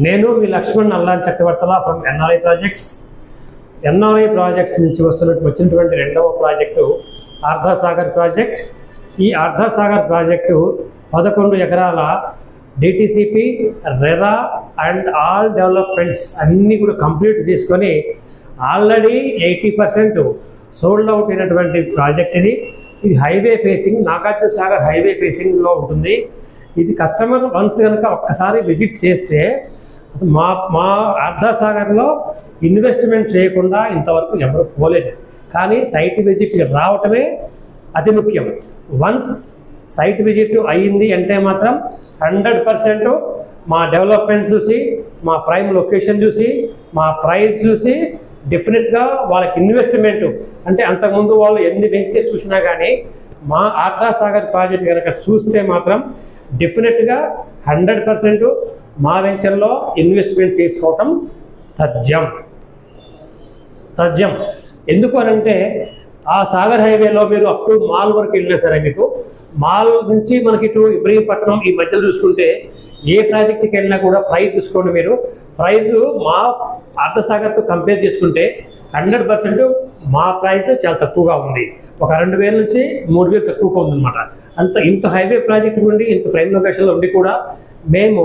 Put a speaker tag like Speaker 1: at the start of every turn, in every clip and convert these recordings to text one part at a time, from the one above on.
Speaker 1: నేను మీ లక్ష్మణ్ అల్లాన్ చక్రవర్తల from NRI projects. NRI projects నుంచి వచ్చినటువంటి రెండవ ప్రాజెక్టు ఆర్ధాసాగర్ ప్రాజెక్ట్. ఈ ఆర్ధాసాగర్ ప్రాజెక్టు 11 ఎకరాల DTCP, RERA and all developments అన్నీ కూడా కంప్లీట్ చేసుకొని ఆల్రెడీ 80% సోల్డ్ అవుట్ అయినటువంటి ప్రాజెక్ట్ ఇది. ఇది highway facing, Nagarjuna Sagar highway ఫేసింగ్లో ఉంటుంది. ఇది కస్టమర్ వన్స్ కనుక ఒక్కసారి విజిట్ చేస్తే మా ఆర్ధాసాగర్లో ఇన్వెస్ట్మెంట్ చేయకుండా ఇంతవరకు ఎవరు పోలేదు. కానీ సైట్ విజిట్ రావటమే అతి ముఖ్యం. వన్స్ సైట్ విజిట్ అయ్యింది అంటే మాత్రం 100% మా డెవలప్మెంట్ చూసి, మా ప్రైమ్ లొకేషన్ చూసి, మా ప్రైస్ చూసి డెఫినెట్గా వాళ్ళకి ఇన్వెస్ట్మెంట్ అంటే అంతకుముందు వాళ్ళు ఎన్ని వెంచర్స్ చూసినా కానీ మా ఆర్ధాసాగర్ ప్రాజెక్ట్ కనుక చూస్తే మాత్రం డెఫినెట్గా 100% మా వెంచర్లో ఇన్వెస్ట్మెంట్ చేసుకోవటం తథ్యం. ఎందుకు అనంటే ఆ సాగర్ హైవేలో మీరు అప్ టు మాల్ వరకు వెళ్ళినా సరే మీకు మాల్ నుంచి మనకి ఇటు ఇబ్రహీంపట్నం ఈ మధ్యలో చూసుకుంటే ఏ ప్రాజెక్ట్కి వెళ్ళినా కూడా ప్రైస్ చూసుకోండి మీరు. ప్రైస్ మా ఆర్ధాసాగర్తో కంపేర్ చేసుకుంటే 100% మా ప్రైస్ చాలా తక్కువగా ఉంది. ఒక 2,000 నుంచి 3,000 తక్కువగా ఉందన్నమాట. ఇంత హైవే ప్రాజెక్ట్ నుండి ఇంత ప్రైమ్ లొకేషన్లో ఉండి కూడా మేము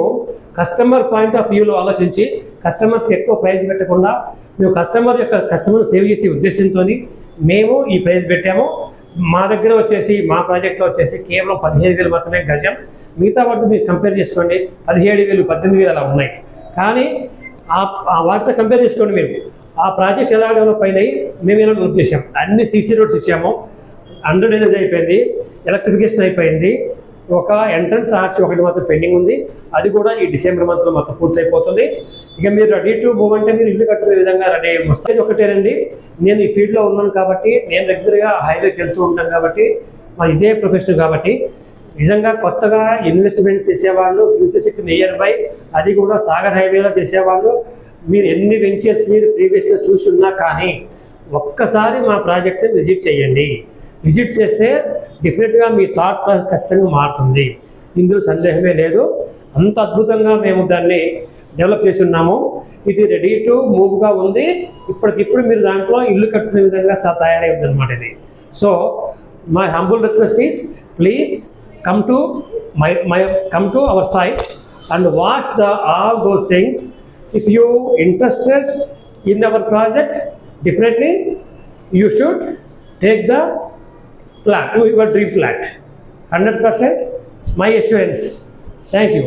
Speaker 1: కస్టమర్ పాయింట్ ఆఫ్ వ్యూలో ఆలోచించి కస్టమర్స్కి ఎక్కువ ప్రైస్ పెట్టకుండా మేము కస్టమర్ సేవ్ చేసే ఉద్దేశంతో మేము ఈ ప్రైస్ పెట్టాము. మా దగ్గర వచ్చేసి మా ప్రాజెక్ట్లో వచ్చేసి కేవలం 15,000 మాత్రమే గజం. మిగతా వాటితో మీరు కంపేర్ చేసుకోండి 17,000, 18,000 అలా ఉన్నాయి. కానీ వాటితో కంపేర్ చేసుకోండి మీరు ఆ ప్రాజెక్ట్స్ ఎలా డెవలప్ అయినాయి మేము ఎలా డెవలప్ చేసాం. అన్ని సీసీ రోడ్స్ ఇచ్చాము, అండర్ డ్రైనేజ్ అయిపోయింది, ఎలక్ట్రిఫికేషన్ అయిపోయింది. ఒక ఎంట్రన్స్ ఆర్చ్ ఒకటి మాత్రం పెండింగ్ ఉంది, అది కూడా ఈ డిసెంబర్ మంత్లో మొత్తం పూర్తయిపోతుంది. ఇక మీరు రెడీ టు మూవ్ అంటే మీరు ఇల్లు కట్టుకునే విధంగా రెడీ అయ్యి వస్తుంది. ఒకటేనండి, నేను ఈ ఫీల్డ్లో ఉన్నాను కాబట్టి నేను రెగ్యులర్గా హైవేకి వెళ్తూ ఉంటాను కాబట్టి మా ఇదే ప్రొఫెషన్ కాబట్టి నిజంగా కొత్తగా ఇన్వెస్ట్మెంట్ చేసేవాళ్ళు ఫ్యూచర్స్కి నియర్ బై అది కూడా సాగర్ హైవేలో చేసేవాళ్ళు మీరు ఎన్ని వెంచర్స్ మీరు ప్రీవియస్గా చూసి ఉన్నా కానీ ఒక్కసారి మా ప్రాజెక్ట్ని విజిట్ చేయండి. విజిట్ చేస్తే డెఫినెట్గా మీ థాట్ ప్రాసెస్ ఖచ్చితంగా మారుతుంది. ఇందులో సందేహమే లేదు. అంత అద్భుతంగా మేము దాన్ని డెవలప్ చేసి ఉన్నాము. ఇది రెడీ టు మూవ్గా ఉంది. ఇప్పటికిప్పుడు మీరు దాంట్లో ఇల్లు కట్టుకునే విధంగా తయారై ఉంది అనమాట ఇది. So my humble request is please come to our site and watch all those things. If you interested in our project, definitely you should take the flat, your dream flat. 100% my assurance. Thank you.